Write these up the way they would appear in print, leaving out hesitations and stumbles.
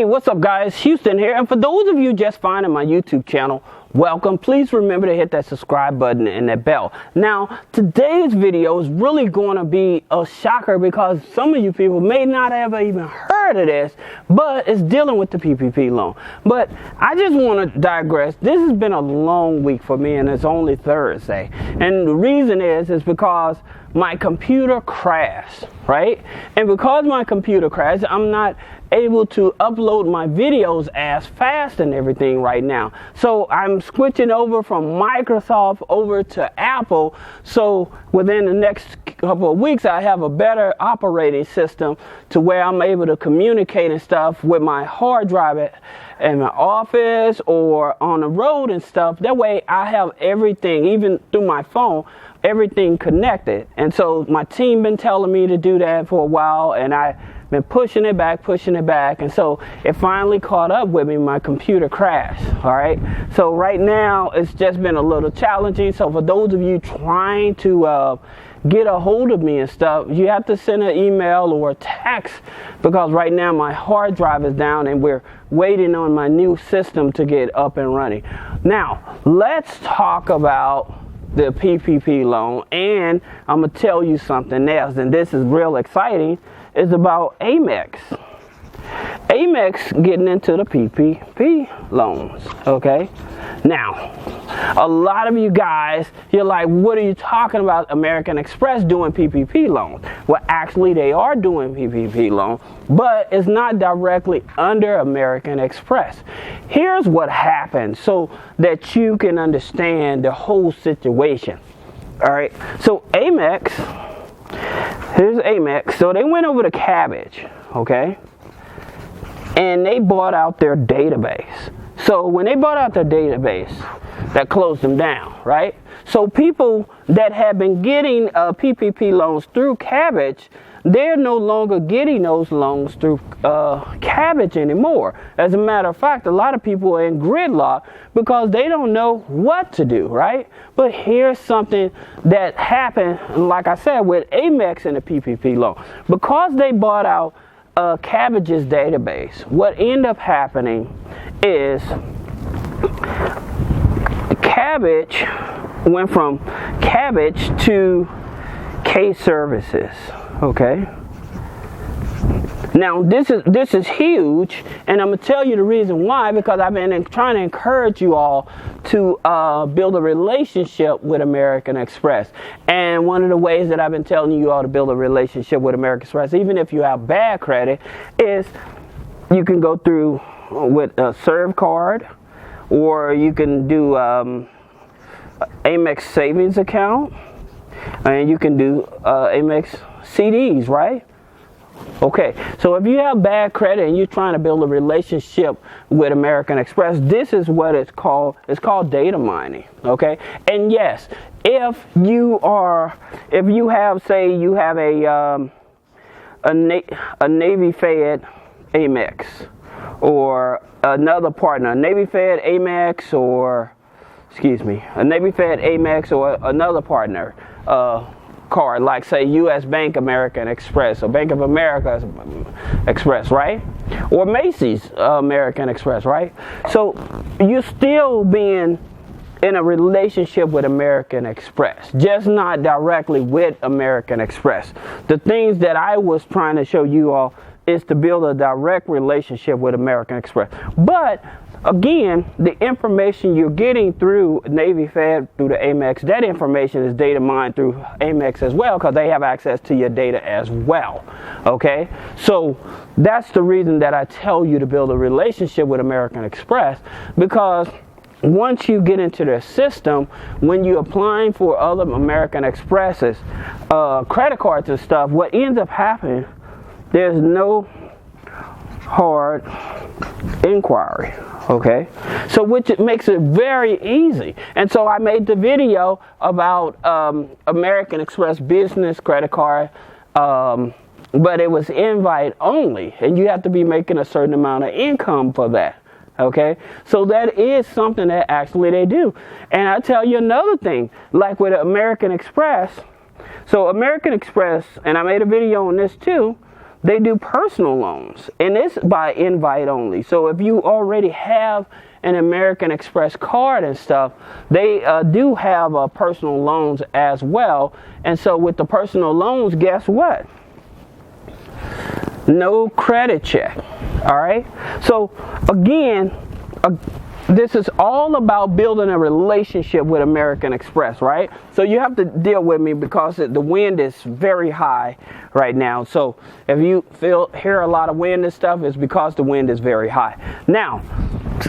What's up, guys? Houston here, and for those of you just finding my YouTube channel, welcome. Please remember to hit that subscribe button and that bell. Now, today's video is really going to be a shocker because some of you people may not have even heard of this, but it's dealing with the PPP loan. But I just want to digress. This has been a long week for me, and it's only Thursday. And the reason is because my computer crashed, right? And because my computer crashed, I'm not able to upload my videos as fast and everything right now. So I'm switching over from Microsoft over to Apple. So within the next couple of weeks, I have a better operating system to where I'm able to communicate and stuff with my hard drive in my office or on the road and stuff. That way I have everything, even through my phone, everything connected. And so my team been telling me to do that for a while, and I've been pushing it back, and so it finally caught up with me. My computer crashed. All right, so right now it's just been a little challenging. So for those of you trying to get a hold of me and stuff, you have to send an email or a text, because right now my hard drive is down and we're waiting on my new system to get up and running. Now let's talk about the PPP loan, and I'm gonna tell you something else, and this is real exciting. Is about Amex. Amex getting into the PPP loans, okay? Now, a lot of you guys, you're like, what are you talking about, American Express doing PPP loans? Well, actually, they are doing PPP loans, but it's not directly under American Express. Here's what happened so that you can understand the whole situation, all right? So Amex, here's Amex. So they went over to Cabbage, okay? And they bought out their database. So when they bought out their database, that closed them down, right? So people that have been getting PPP loans through Cabbage, they're no longer getting those loans through Cabbage anymore. As a matter of fact, a lot of people are in gridlock because they don't know what to do, right? But here's something that happened, like I said, with Amex and the PPP loan. Because they bought out Cabbage's database, what ended up happening is Cabbage went from Cabbage to K Services. Okay. Now this is huge, and I'm gonna tell you the reason why, because I've been trying to encourage you all to build a relationship with American Express. And one of the ways that I've been telling you all to build a relationship with American Express, even if you have bad credit, is you can go through with a Serve card, or you can do Amex savings account, and you can do Amex CDs, right? Okay, so if you have bad credit and you're trying to build a relationship with American Express, this is what it's called. It's called data mining, okay? And yes, if you have, say, you have a Navy Fed Amex, or another partner, a Navy Fed Amex, or a Navy Fed Amex, or another partner card, like say U.S. Bank American Express, or Bank of America Express, right? Or Macy's American Express, right? So you're still being in a relationship with American Express, just not directly with American Express. The things that I was trying to show you all is to build a direct relationship with American Express. But again, the information you're getting through Navy Fed, through the Amex, that information is data mined through Amex as well, because they have access to your data as well, okay? So that's the reason that I tell you to build a relationship with American Express, because once you get into their system, when you're applying for other American Expresses, credit cards and stuff, what ends up happening, there's no hard inquiry, okay? So which it makes it very easy. And so I made the video about American Express business credit card, but it was invite only, and you have to be making a certain amount of income for that, okay? So that is something that actually they do. And I tell you another thing, like with American Express. So American Express, and I made a video on this too, they do personal loans, and it's by invite only. So if you already have an American Express card and stuff, they do have personal loans as well. And so with the personal loans, guess what? No credit check. All right. So again, this is all about building a relationship with American Express, right? So you have to deal with me because the wind is very high right now. So if you hear a lot of wind and stuff, it's because the wind is very high. Now,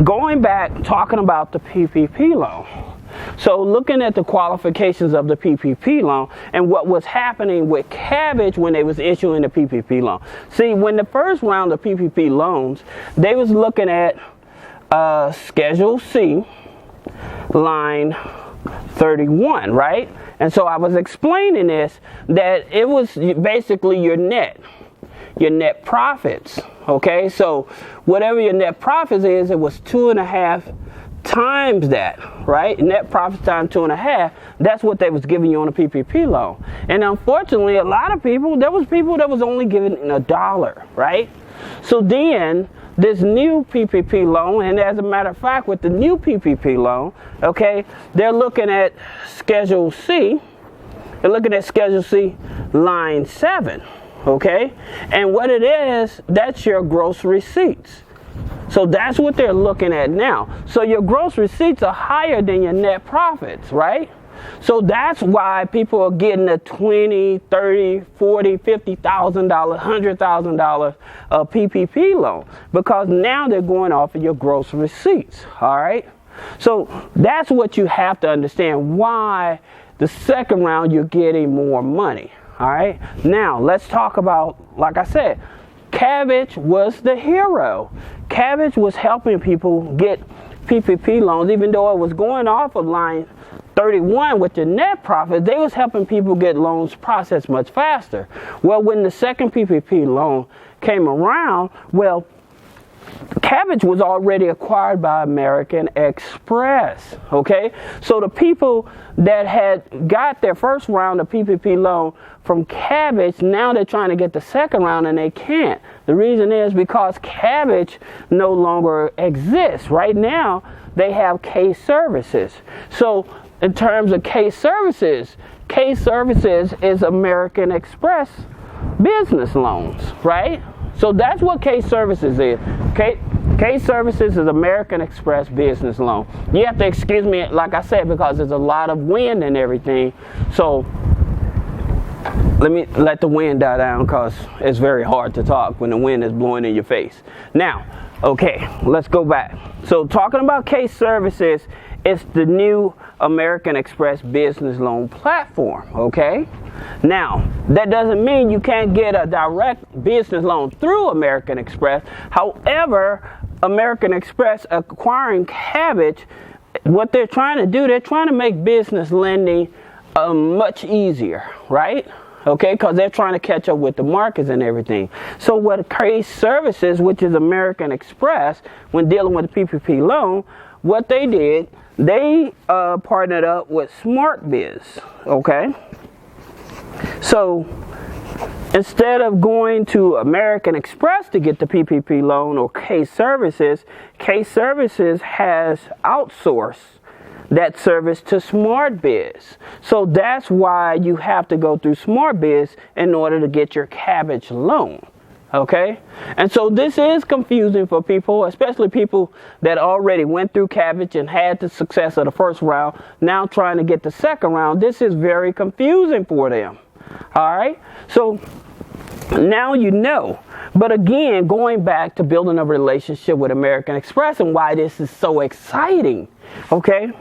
going back, talking about the PPP loan. So looking at the qualifications of the PPP loan and what was happening with Cabbage when they was issuing the PPP loan. See, when the first round of PPP loans, they was looking at Schedule C, line 31, right? And so I was explaining this, that it was basically your net profits, okay? So whatever your net profits is, it was 2.5 times that, right? Net profits times 2.5, that's what they was giving you on a PPP loan. And unfortunately, a lot of people, there was people that was only giving $1, right? So then, this new PPP loan, and as a matter of fact, with the new PPP loan, okay, they're looking at Schedule C. They're looking at Schedule C, line 7, okay? And what it is, that's your gross receipts. So that's what they're looking at now. So your gross receipts are higher than your net profits, right? So that's why people are getting a $20,000, $30,000, $40,000, $50,000, $100,000 PPP loan, because now they're going off of your gross receipts. All right. So that's what you have to understand, why the second round you're getting more money. All right. Now let's talk about, like I said, Cabbage was the hero. Cabbage was helping people get PPP loans, even though it was going off of line 31 with the net profit. They was helping people get loans processed much faster. Well, when the second PPP loan came around, well, Cabbage was already acquired by American Express, okay? So the people that had got their first round of PPP loan from Cabbage, now they're trying to get the second round and they can't. The reason is because Cabbage no longer exists. Right now, they have Case Services. So in terms of Case Services is American Express business loans, right? So that's what Case Services is. Case Services is American Express business loan. You have to excuse me, like I said, because there's a lot of wind and everything. So let me let the wind die down, because it's very hard to talk when the wind is blowing in your face. Now, okay, let's go back. So talking about Case Services, it's the new American Express business loan platform, okay? Now, that doesn't mean you can't get a direct business loan through American Express. However, American Express acquiring Cabbage, what they're trying to do, they're trying to make business lending much easier, right? Okay, because they're trying to catch up with the markets and everything. So what Case Services, which is American Express, when dealing with the PPP loan, what they did, they partnered up with SmartBiz, okay? So instead of going to American Express to get the PPP loan or Case Services has outsourced that service to SmartBiz. So that's why you have to go through SmartBiz in order to get your Cabbage loan. Okay? And so this is confusing for people, especially people that already went through Cabbage and had the success of the first round, now trying to get the second round. This is very confusing for them. All right? So now you know. But again, going back to building a relationship with American Express and why this is so exciting. Okay?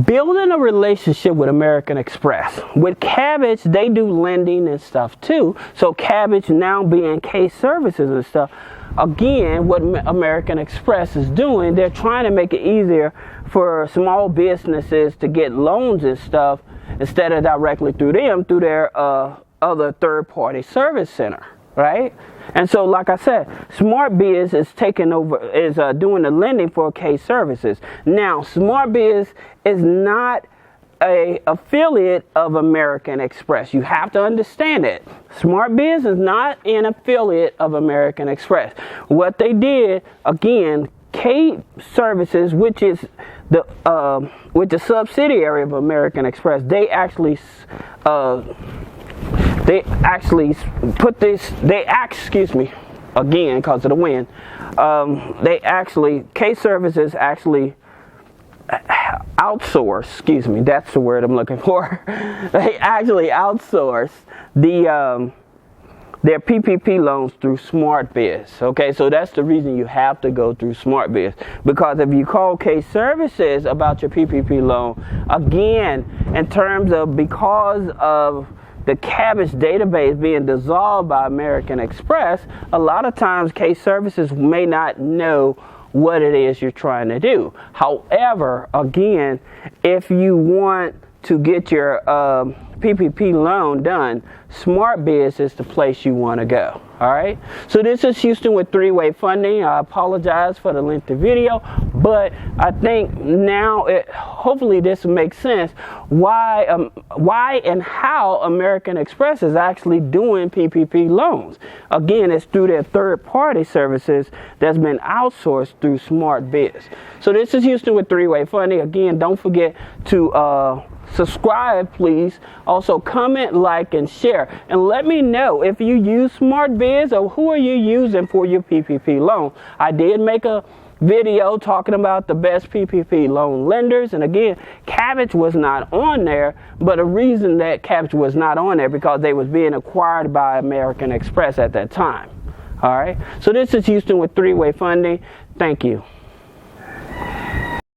Building a relationship with American Express. With Cabbage, they do lending and stuff too. So Cabbage now being Case Services and stuff. Again, what American Express is doing, they're trying to make it easier for small businesses to get loans and stuff instead of directly through them, through their other third-party service center, right? And so, like I said, SmartBiz is taking over, doing the lending for Case Services. Now, SmartBiz is not a affiliate of American Express. You have to understand it. SmartBiz is not an affiliate of American Express. What they did, again, K Services, which is the subsidiary of American Express, they actually again, because of the wind, K Services actually outsource, that's the word I'm looking for. They actually outsource their PPP loans through SmartBiz. Okay, so that's the reason you have to go through SmartBiz. Because if you call K Services about your PPP loan, again, in terms of because of the Cabbage database being dissolved by American Express, a lot of times K Services may not know what it is you're trying to do. However, again, if you want to get your PPP loan done, SmartBiz is the place you want to go. All right. So this is Houston with three-way funding. I apologize for the lengthy video, but I think now hopefully this makes sense why and how American Express is actually doing PPP loans. Again, it's through their third-party services that's been outsourced through SmartBiz. So this is Houston with three-way funding. Again, don't forget to subscribe, please. Also comment, like, and share, and let me know if you use SmartBiz or who are you using for your PPP loan. I did make a video talking about the best PPP loan lenders, and again, Cabbage was not on there, but a reason that Cabbage was not on there because they was being acquired by American Express at that time. All right, so this is Houston with three-way funding. Thank you.